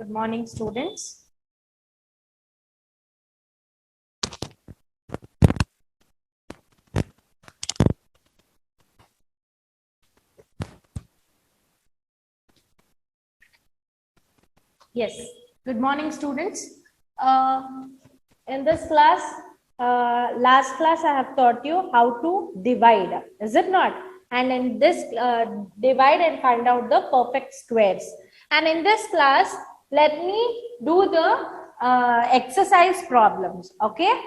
Good morning, students. Yes, good morning, students. Uh, in this class, last class, I have taught you how to divide, is it not? And in this, divide and find out the perfect squares. And in this class, let me do the exercise problems, okay?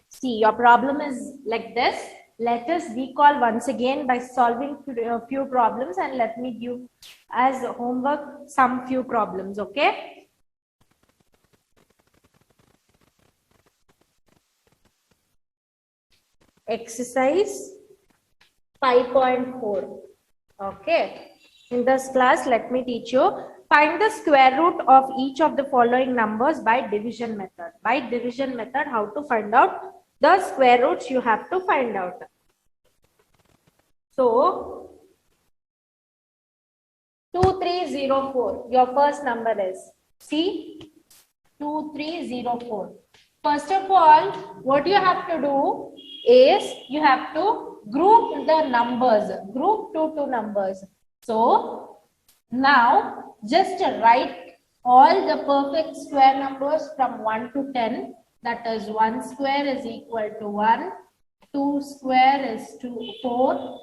See, your problem is like this. Let us recall once again by solving few problems, and let me give as homework some few problems, okay? Exercise 5.4. Okay. In this class, let me teach you. Find the square root of each of the following numbers by division method. By division method, how to find out the square roots you have to find out. So, 2304. Your first number is C 2304. First of all, what you have to do is you have to group the numbers, group two numbers. So now just write all the perfect square numbers from 1 to 10. That is 1 square is equal to 1, 2 square is 4,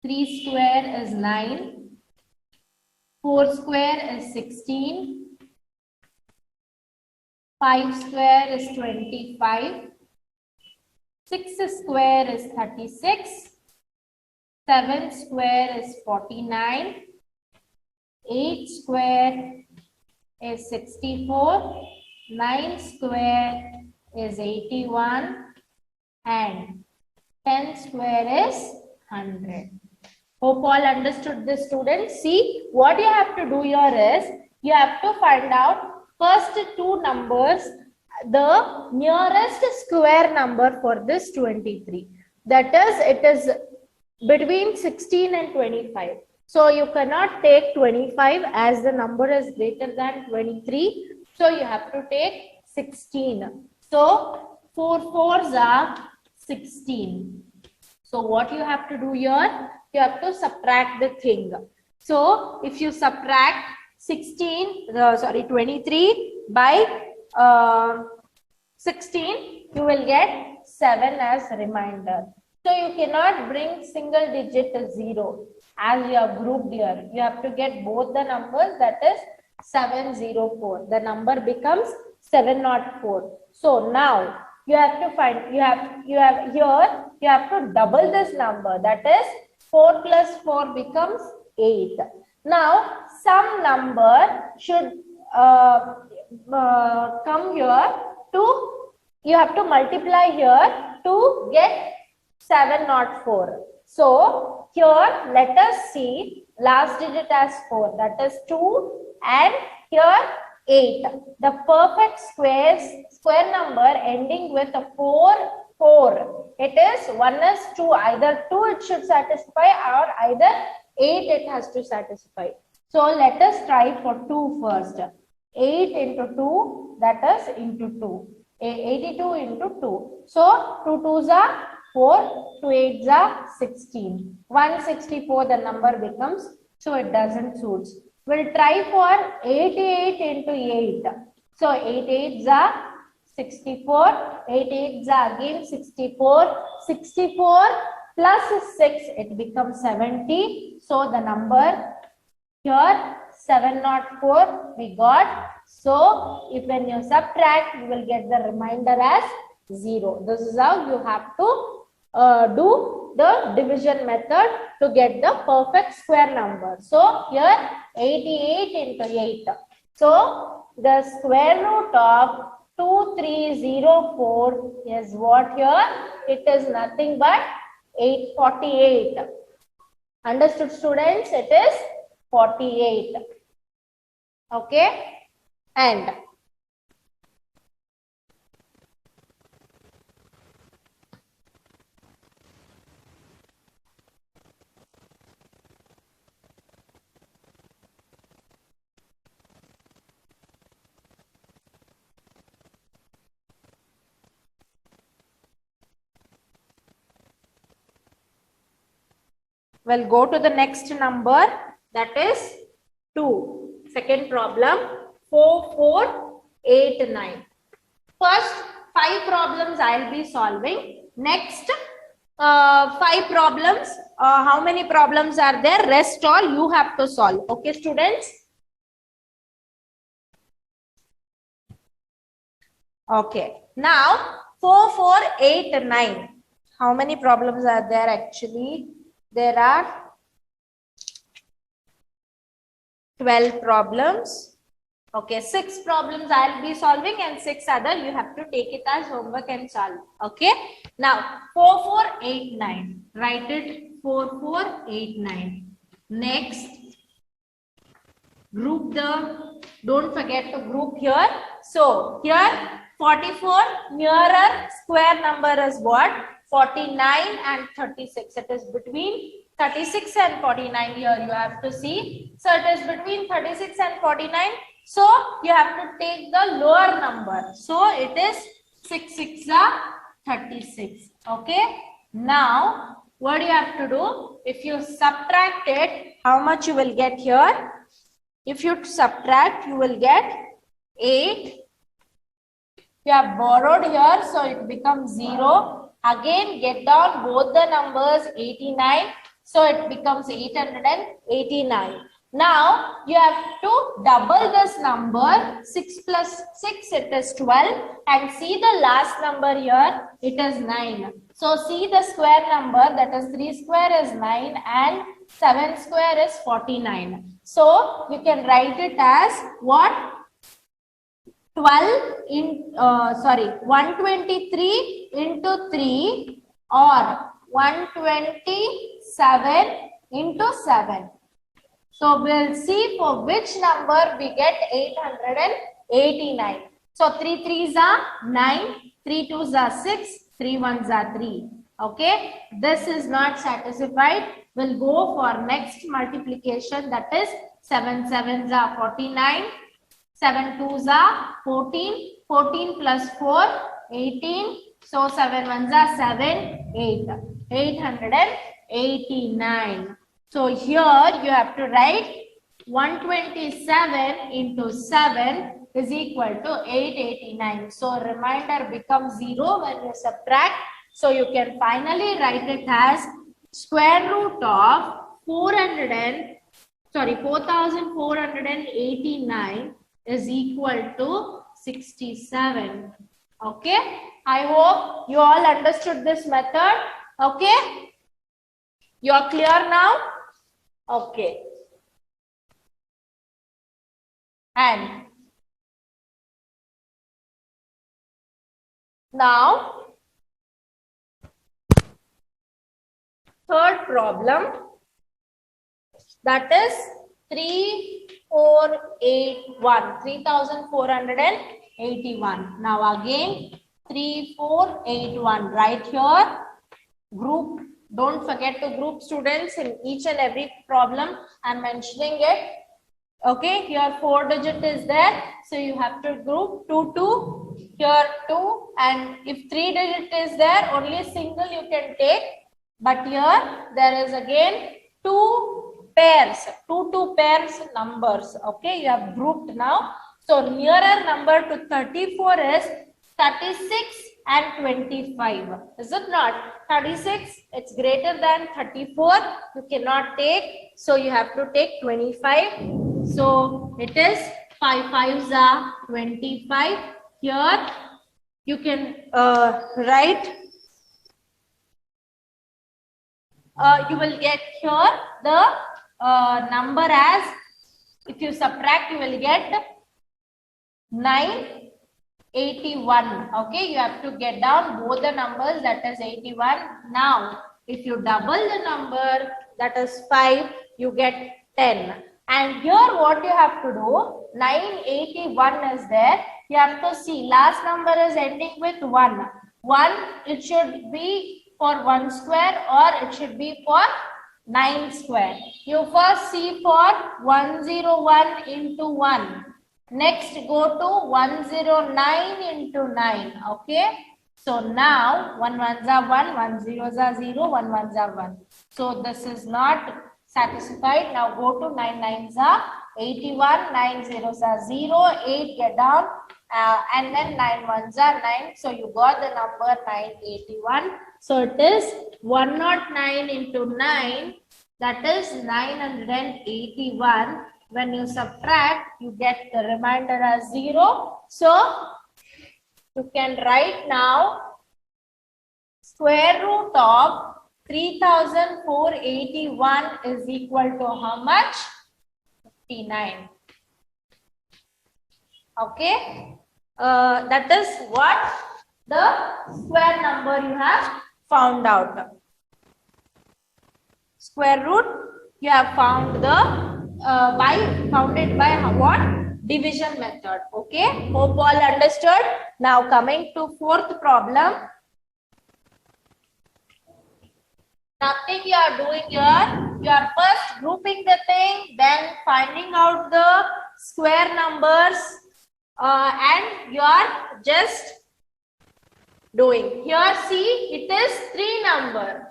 3 square is 9, 4 square is 16, 5 square is 25, 6 square is 36, 7 square is 49, 8 square is 64, 9 square is 81, and 10 square is 100. Hope all understood this, students. See, what you have to do here is, you have to find out first two numbers, the nearest square number for this 23. That is, it is between 16 and 25. So you cannot take 25 as the number is greater than 23. So you have to take 16. So 4 fours are 16. So what you have to do here, you have to subtract the thing. So if you subtract 23 by 16, you will get 7 as reminder. So you cannot bring single digit 0 as you have grouped here. You have to get both the numbers, that is 704. The number becomes 704. So now you have to find, you have to double this number, that is 4 plus 4 becomes 8. Now some number should come here to, you have to multiply here to get 704. So here let us see last digit as 4, that is 2, and here 8. The perfect square number ending with a 4, 4. It is 1 is 2. Either 2 it should satisfy, or either 8 it has to satisfy. So let us try for 2 first. 8 into 2, that is into 2. 82 into 2. So 2 2s are 4, 2 8s are 16. 164 the number becomes, so it doesn't suit. We'll try for 88 into 8. So 8 8s are 64, 8 8s are again 64, 64 plus 6, it becomes 70. So the number here 704 we got. So if when you subtract, you will get the remainder as 0. This is how you have to do the division method to get the perfect square number. So here 88 into 8. So the square root of 2304 is what here? It is nothing but 848. Understood, students? It is 48. Okay. And We'll go to the next number, that is 2. Second problem, 4, 4, 8, 9. First 5 problems I'll be solving. Next 5 problems, how many problems are there? Rest all you have to solve. Okay, students? Okay. Now 4, 4, 8, 9. How many problems are there actually? There are 12 problems. Okay, 6 problems I'll be solving and 6 other you have to take it as homework and solve. Okay. Now 4, 4, 8, 9. Write it 4, 4, 8, 9. Next, group don't forget to group here. So here 44 nearer square number is what? 49 and 36. It is between 36 and 49 here you have to see. So it is between 36 and 49. So you have to take the lower number. So it is 6 6 36. Okay. Now what do you have to do? If you subtract it, how much you will get here? If you subtract, you will get 8. You have borrowed here, so it becomes 0. Again, get down both the numbers 89. So it becomes 889. Now, you have to double this number. 6 plus 6, it is 12. And see the last number here, it is 9. So, see the square number, that is 3 square is 9 and 7 square is 49. So, you can write it as what? 123 into 3 or 127 into 7. So, we'll see for which number we get 889. So, 3 3s are 9, 3 2s are 6, 3 1s are 3. Okay, this is not satisfied. We'll go for next multiplication, that is 7 7s are 49, 7 2s are 14, 14 plus 4, 18. So 7 1s are 7, 8. 889. So here you have to write 127 into 7 is equal to 889. So remainder becomes 0 when you subtract. So you can finally write it as square root of 4489 is equal to 67. Okay. I hope you all understood this method. Okay. You are clear now? Okay. And now, third problem, that is 3481, 3481. Now again 3481, right here, group. Don't forget to group students in each and every problem. I'm mentioning it. Okay, here 4 digit is there. So you have to group 2, 2, here 2. And if 3 digit is there, only single you can take. But here there is again 2 pairs, 2 pairs numbers. Okay, you have grouped now. So nearer number to 34 is 36 and 25. Is it not? 36, it's greater than 34. You cannot take. So you have to take 25. So it is 5 5s are 25. Here you can write. You will get here the number as, if you subtract, you will get 981. Okay, you have to get down both the numbers, that is 81. Now, if you double the number, that is 5, you get 10. And here what you have to do, 981 is there. You have to see last number is ending with 1. 1, it should be for 1 square or it should be for 9 square. You first see for 101 into 1. Next go to 109 into 9. Okay. So now 1 1s are 1, 1 0s are 0, 1 1s are 1. So this is not satisfied. Now go to 9 9s are 81, 9 zeros are 0, 8 get down, and then 9 ones are 9. So you got the number 981. So it is 109 into 9, that is 981. When you subtract, you get the remainder as 0. So you can write now square root of 3481 is equal to how much? 59. Okay. That is what the square number you have found out. Square root you have found the found it by what? Division method. Okay. Hope all understood. Now coming to fourth problem. Nothing you are doing here. You are first grouping the thing, then finding out the square numbers, and you are just doing. Here see, it is 3 number.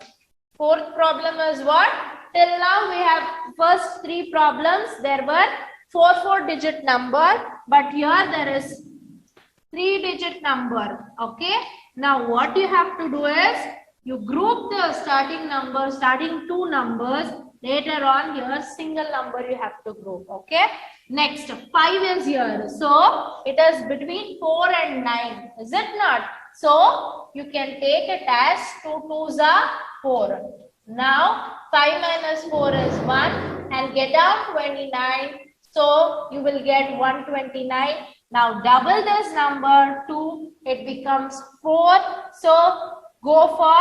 Fourth problem is what? Till now we have first 3 problems. There were 4 digit number, but here there is 3 digit number. Okay. Now what you have to do is, you group the starting 2 numbers. Later on, here single number you have to group. Okay. Next, 5 is here. So it is between 4 and 9. Is it not? So you can take it as 2 2s are 4. Now 5 minus 4 is 1, and get down 29. So you will get 129. Now double this number 2. It becomes 4. So go for,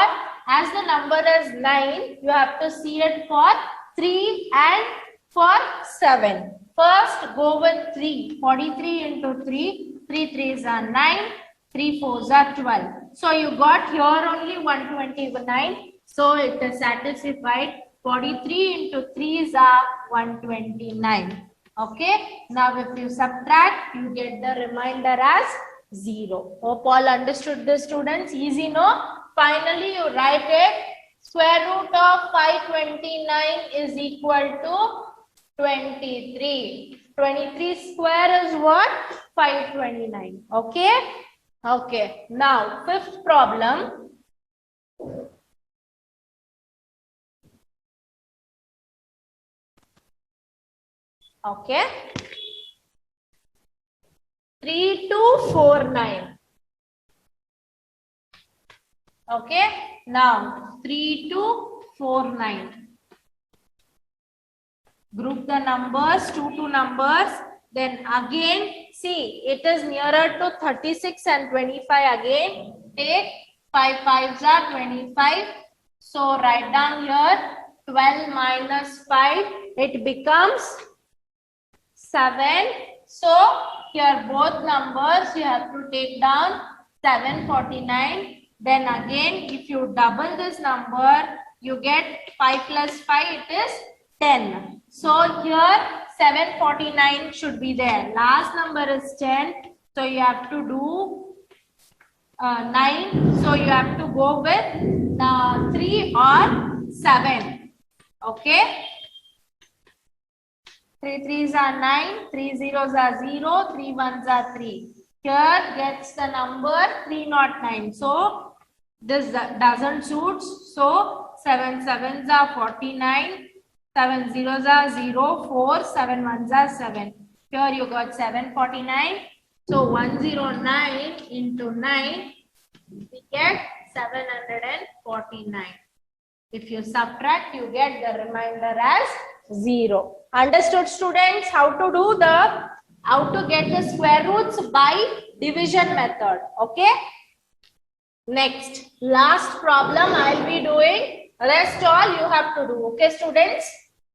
as the number is 9, you have to see it for 3 and for 7. First go with 3. 43 into 3. 3 3s are 9. 3 4s are 12. So you got here only 129. So it is satisfied. 43 into 3s are 129. Okay. Now if you subtract, you get the remainder as 0. Hope all understood this, students. Easy, no? Finally, you write it. Square root of 529 is equal to 23. 23 square is what? 529. Okay? Okay. Now, fifth problem. Okay. 3249. Okay. Now 3249. Group the numbers, 2 numbers. Then again, see, it is nearer to 36 and 25 again. Take 5 5s are 25. So write down here 12 minus 5. It becomes 7. So here both numbers you have to take down 749. Then again, if you double this number, you get 5 plus 5, it is 10. So here 749 should be there. Last number is 10. So you have to do 9. So you have to go with 3 or 7. Okay. 3 3s are 9. 3 zeros are 0. 3 1s are 3. Here gets the number 309. So this doesn't suit. So 7 7s are 49. 7 zeros are 0. 4 7 1s are 7. Here you got 749. So 109 into 9, we get 749. If you subtract, you get the remainder as 0. Understood, students? How to get the square roots by division method. Okay. Next, last problem I'll be doing. Rest all you have to do. Okay, students?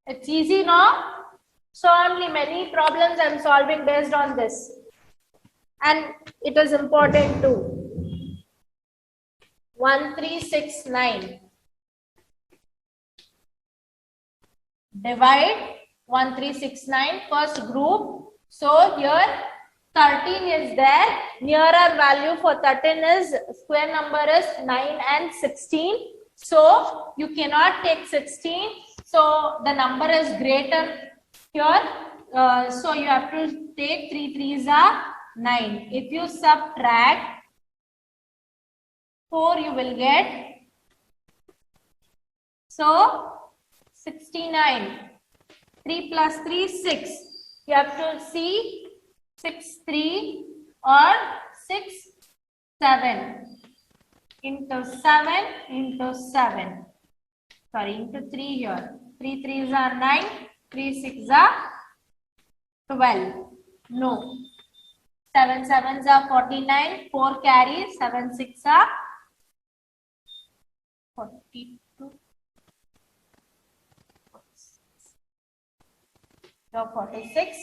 It's easy now. So only many problems I'm solving based on this. And it is important too. 1369. Divide 1369. First group. So here 13 is there. Nearer value for 13 is, square number is 9 and 16. So you cannot take 16. So the number is greater here. So you have to take 3 3s are 9. If you subtract 4, you will get, so 69. 3 plus 3, 6. You have to see 6 3 or 6 7 into 7 into 7. Sorry, into 3 here. 3 3s are 9. 3 6 are 12. No. 7 7s are 49. 4 carries. 7 6 are 42. 46.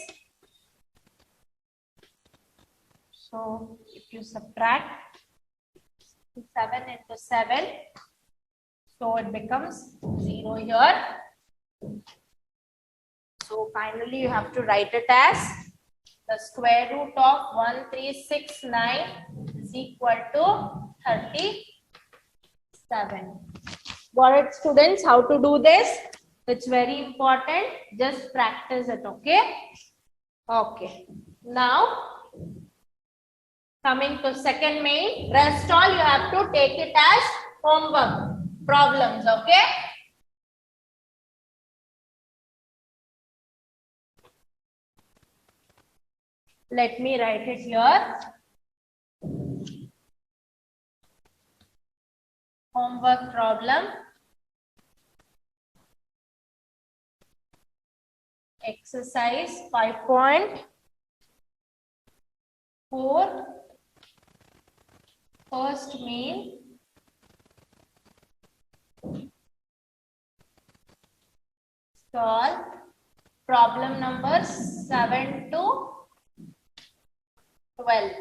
So if you subtract 7 into 7, so it becomes 0 here. So finally you have to write it as the square root of 1369 is equal to 37. Got it, students? How to do this? It's very important. Just practice it, okay? Okay. Now, coming to second main, rest all you have to take it as homework problems, okay? Let me write it here. Homework problem. Exercise 5.4. First main. Solve problem number 7 to 12.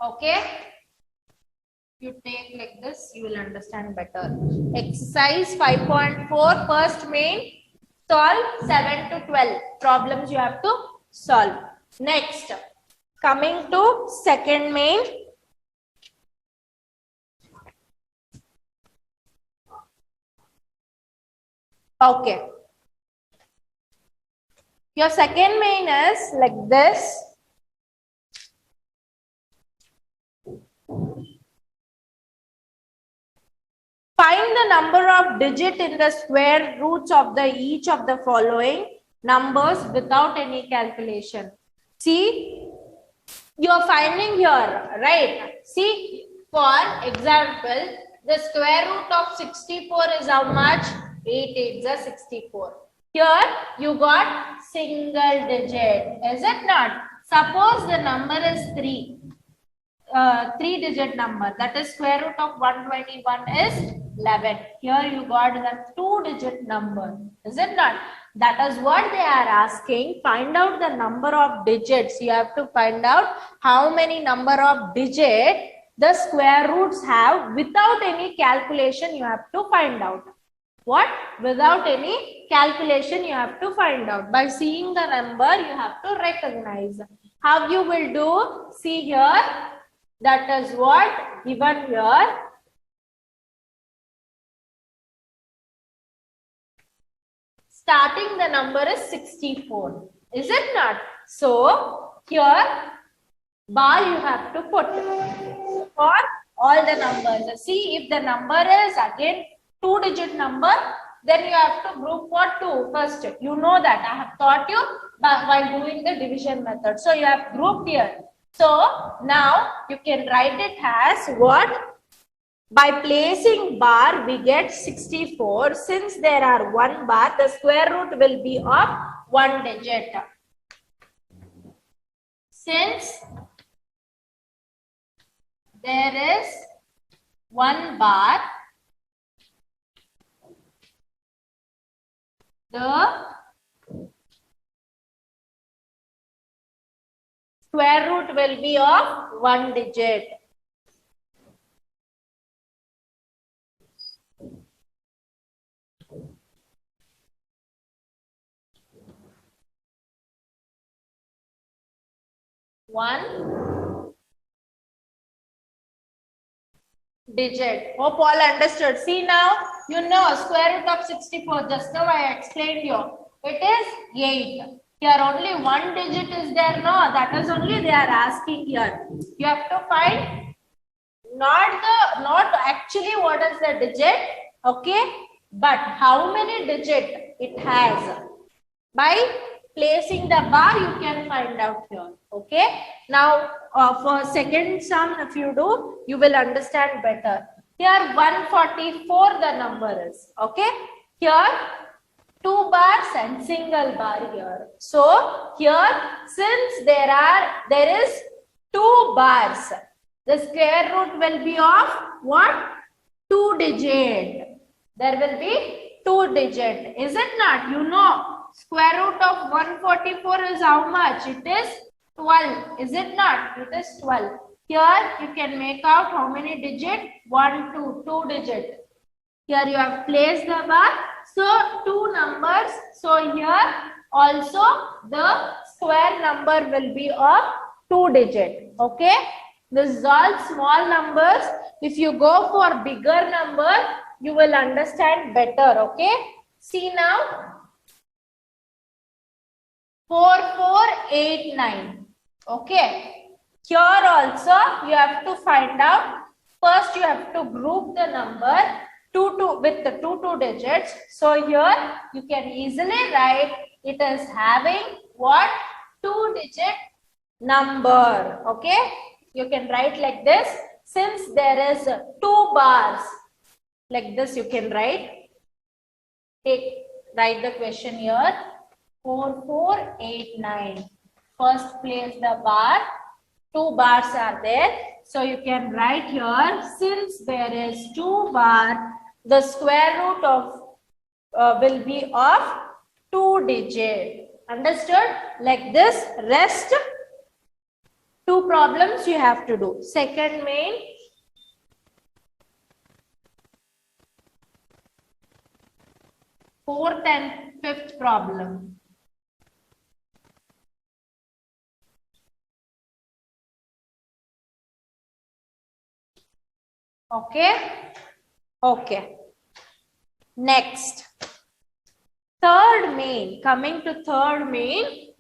Okay? You take like this, you will understand better. Exercise 5.4, first main. Solve 7 to 12 problems you have to solve. Next, coming to second main. Okay. Your second main is like this. Find the number of digits in the square roots of each of the following numbers without any calculation. See, you are finding here, right? See, for example, the square root of 64 is how much? 8 8 is 64. Here you got single digit, is it not? Suppose the number is 3. 3-digit number, that is square root of 121 is 11. Here you got the 2-digit number, is it not? That is what they are asking. Find out the number of digits. You have to find out how many number of digits the square roots have without any calculation. You have to find out. What? Without any calculation you have to find out. By seeing the number you have to recognize. How you will do? See here. That is what given here. Starting the number is 64. Is it not? So here bar you have to put for all the numbers. See, if the number is again 2-digit number, then you have to group for 2 first. You know that I have taught you while doing the division method. So you have grouped here. So now you can write it as what? By placing bar, we get 64. Since there are 1 bar, the square root will be of 1 digit. Since there is 1 bar, the square root will be of 1 digit. One digit. Hope all understood. See now, you know square root of 64. Just now I explained you. It is 8. Here only one digit is there. No, that is only they are asking here. You have to find not actually what is the digit, okay, but how many digit it has. By placing the bar, you can find out here. Okay. Now, for second sum, if you do, you will understand better. Here, 144 the number is. Okay. Here, 2 bars and single bar here. So, here, since there is 2 bars, the square root will be of what? 2 digit. There will be 2 digit. Is it not? You know. Square root of 144 is how much? It is 12. Is it not? It is 12. Here you can make out how many digit? 1, 2, 2 digit. Here you have placed the bar. So 2 numbers. So here also the square number will be of 2 digit. Okay. This is all small numbers. If you go for bigger number, you will understand better. Okay. See now. 4489. Okay. Here also you have to find out. First you have to group the number with the two digits. So here you can easily write it is having what? 2 digit number. Okay. You can write like this. Since there is 2 bars, like this you can write. Write the question here. 4489. First place the bar. 2 bars are there. So you can write here, since there is 2 bar, the square root of will be of 2 digit. Understood? Like this. Rest 2 problems you have to do. Second main. Fourth and fifth problem. Okay. Okay. Next. Third main. Coming to third main.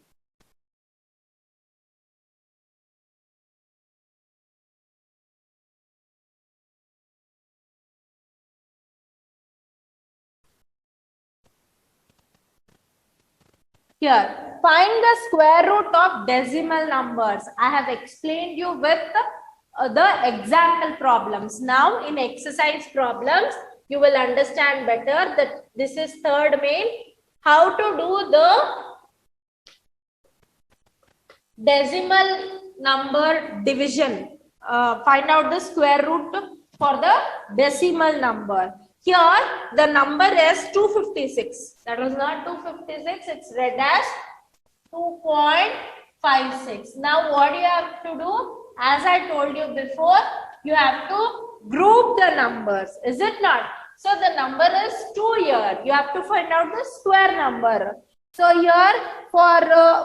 Here, find the square root of decimal numbers. I have explained you with the example problems. Now, in exercise problems, you will understand better that this is third main. How to do the decimal number division. Find out the square root for the decimal number. Here, the number is 256. That was not 256. It's read as 2.56. Now, what you have to do? As I told you before, you have to group the numbers. Is it not? So, the number is 2 here. You have to find out the square number. So, here for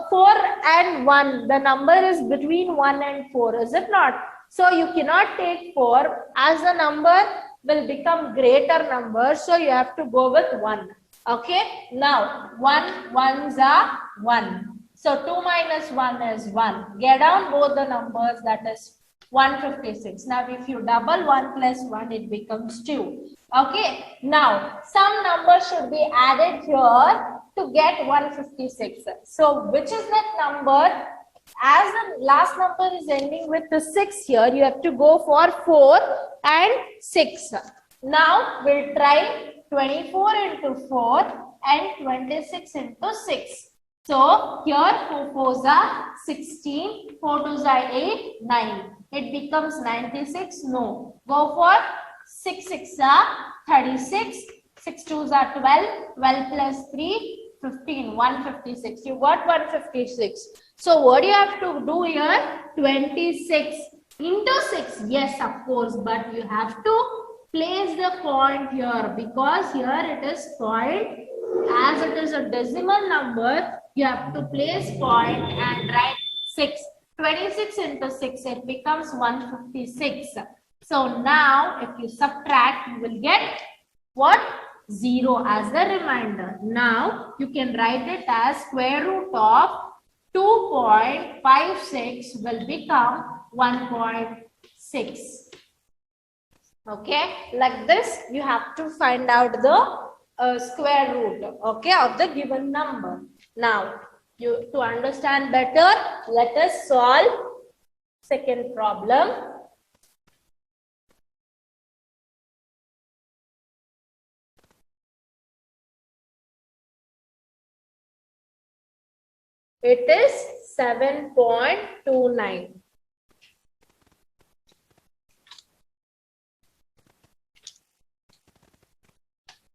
4 and 1, the number is between 1 and 4. Is it not? So, you cannot take 4 as the number will become greater number. So, you have to go with 1. Okay. Now, 1 ones are 1. So, 2 minus 1 is 1. Get down both the numbers, that is 156. Now, if you double 1 plus 1, it becomes 2. Okay. Now, some number should be added here to get 156. So, which is that number? As the last number is ending with the 6 here, you have to go for 4 and 6. Now, we'll try 24 into 4 and 26 into 6. So, here 4 4s are 16, 4 2s are 8, 9. It becomes 96. No. Go for 6 6s are 36, 6 2s are 12, 12 plus 3, 15, 156. You got 156. So, what do you have to do here? 26 into 6. Yes, of course, but you have to place the point here, because here it is point. As it is a decimal number, you have to place point and write 6. 26 into 6, it becomes 156. So now if you subtract, you will get what? 0 as the remainder. Now you can write it as square root of 2.56 will become 1.6. Okay, like this you have to find out the square root, okay, of the given number. Now to understand better, let us solve second problem. It is 7.29.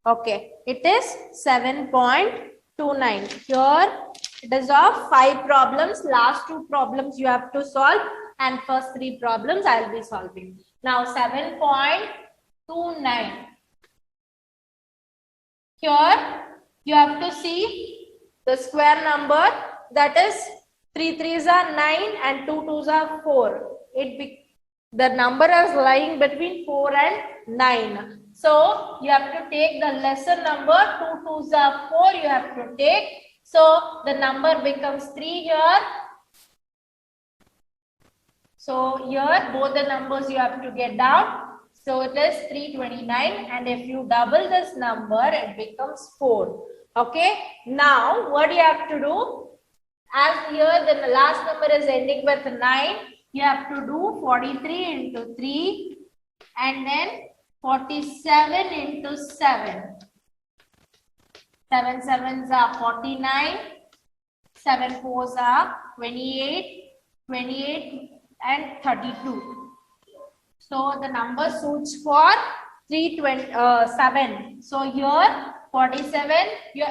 Okay, it is 7.29. Here it is of 5 problems. Last 2 problems you have to solve, and first 3 problems I will be solving. Now 7.29. Here you have to see the square number, that is 3 3s are 9 and 2 2s are 4. The number is lying between 4 and 9. So you have to take the lesser number. 2 2s are 4 you have to take. So the number becomes 3 here. So here both the numbers you have to get down. So it is 329, and if you double this number, it becomes 4. Okay. Now what you have to do? As here the last number is ending with 9, you have to do 43 into 3 and then 47 into 7. 7 7s are 49, 7 4s are 28, 28 and 32. So the number suits for 327. So here 47, you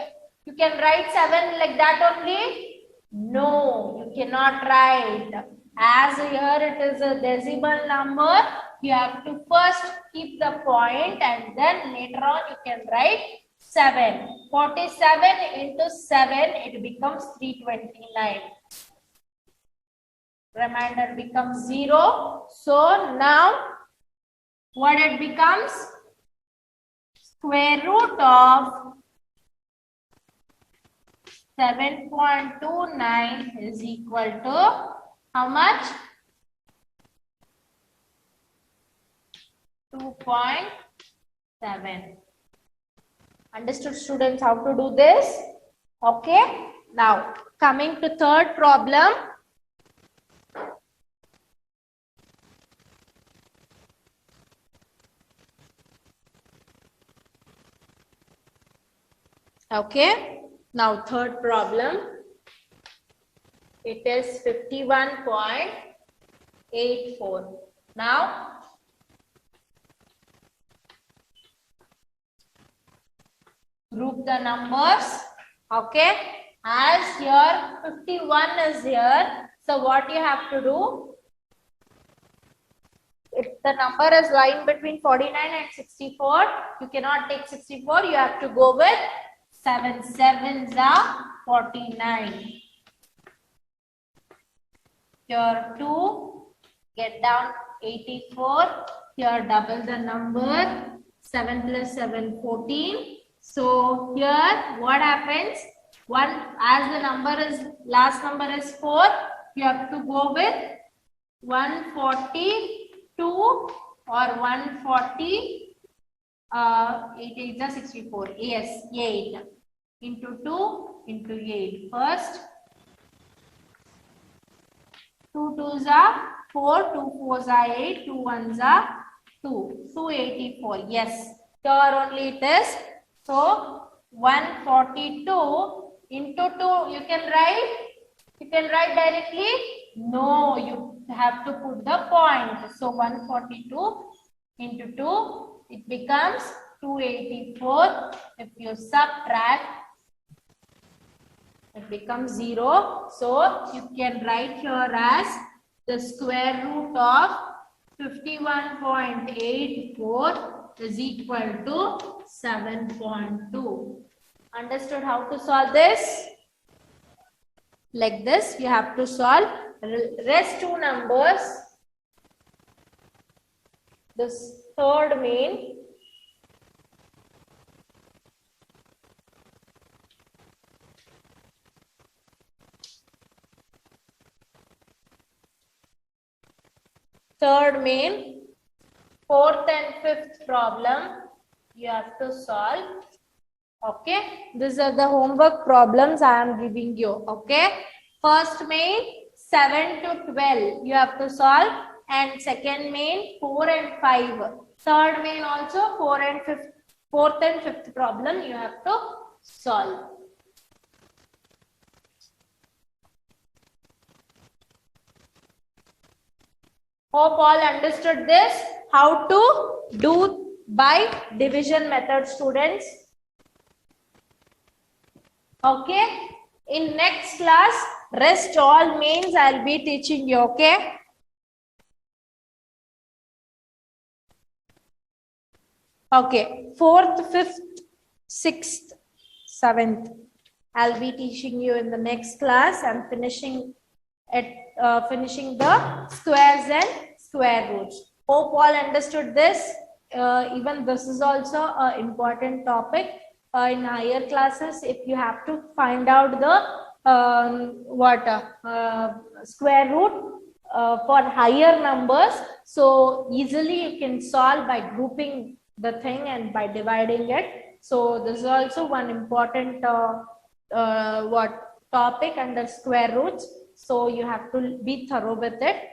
can write 7 like that only. No, you cannot write. As here it is a decimal number, you have to first keep the point and then later on you can write 7. 47 into 7, it becomes 329. Remainder becomes 0. So now what it becomes? Square root of 7.29 is equal to how much? 2.7. Understood, students, how to do this? Okay. Now coming to third problem. Okay. Now third problem. It is 51.84. Now group the numbers. Okay. As here 51 is here. So what you have to do? If the number is lying between 49 and 64, you cannot take 64. You have to go with 7 7s are 49. Here 2, get down 84. Here double the number. 7 plus 7, 14. So here what happens? As the number is, last number is 4, you have to go with 142 or 140. 8 8 is 64. Yes, 8 into 2 into 8. First 2 2s are 4, 2 4s are 8, 2 1s are 2. 284. Yes, here only it is. So 142 into 2, you can write directly. No, you have to put the point. So 142 into 2, it becomes 284. If you subtract, it becomes 0. So you can write here as the square root of 51.84 is equal to 7.2. Understood how to solve this? Like this, you have to solve rest two numbers. this third main. Third main, fourth and fifth problem you have to solve. Okay, these are the homework problems I am giving you. Okay, first main 7 to 12 you have to solve, and second main 4 and 5. Third main also fourth and fifth problem you have to solve. Hope all understood this. How to do by division method, students. Okay. In next class, rest all mains I'll be teaching you. Okay. Okay. Fourth, fifth, sixth, seventh. I'll be teaching you in the next class. I'm finishing the squares and square roots. Hope all understood this. Even this is also an important topic in higher classes. If you have to find out the square root for higher numbers, so easily you can solve by grouping the thing and by dividing it. So this is also one important topic under square roots. So you have to be thorough with it.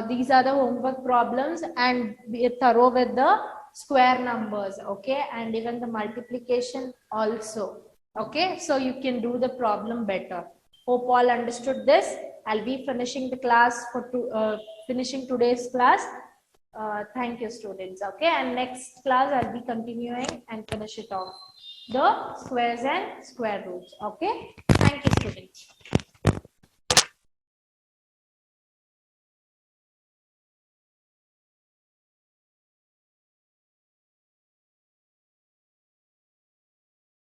These are the homework problems, and be thorough with the square numbers. Okay, and even the multiplication also. Okay, so you can do the problem better. Hope all understood this. I'll be finishing the class for finishing today's class. Thank you, students. Okay, and next class I'll be continuing and finish it off the squares and square roots. Okay, thank you, students.